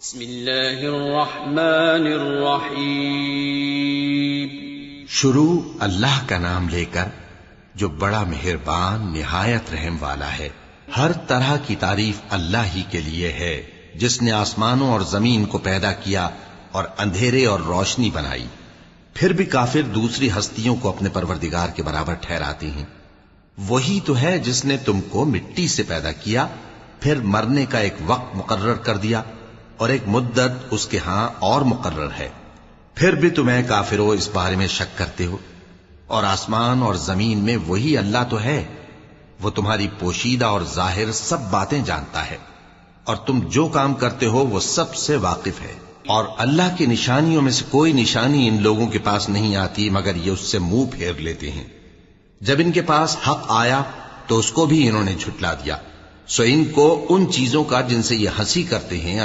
بسم اللہ الرحمن الرحیم۔ شروع اللہ کا نام لے کر جو بڑا مہربان نہایت رحم والا ہے۔ ہر طرح کی تعریف اللہ ہی کے لیے ہے جس نے آسمانوں اور زمین کو پیدا کیا اور اندھیرے اور روشنی بنائی۔ پھر بھی کافر دوسری ہستیوں کو اپنے پروردگار کے برابر ٹھہراتے ہیں۔ وہی تو ہے جس نے تم کو مٹی سے پیدا کیا، پھر مرنے کا ایک وقت مقرر کر دیا اور ایک مدت اس کے ہاں اور مقرر ہے۔ پھر بھی تمہیں کافروں اس بارے میں شک کرتے ہو، اور آسمان اور زمین میں وہی اللہ تو ہے۔ وہ تمہاری پوشیدہ اور ظاہر سب باتیں جانتا ہے، اور تم جو کام کرتے ہو وہ سب سے واقف ہے۔ اور اللہ کی نشانیوں میں سے کوئی نشانی ان لوگوں کے پاس نہیں آتی مگر یہ اس سے منہ پھیر لیتے ہیں۔ جب ان کے پاس حق آیا تو اس کو بھی انہوں نے جھٹلا دیا، سو ان کو ان چیزوں کا جن سے یہ ہنسی کرتے ہیں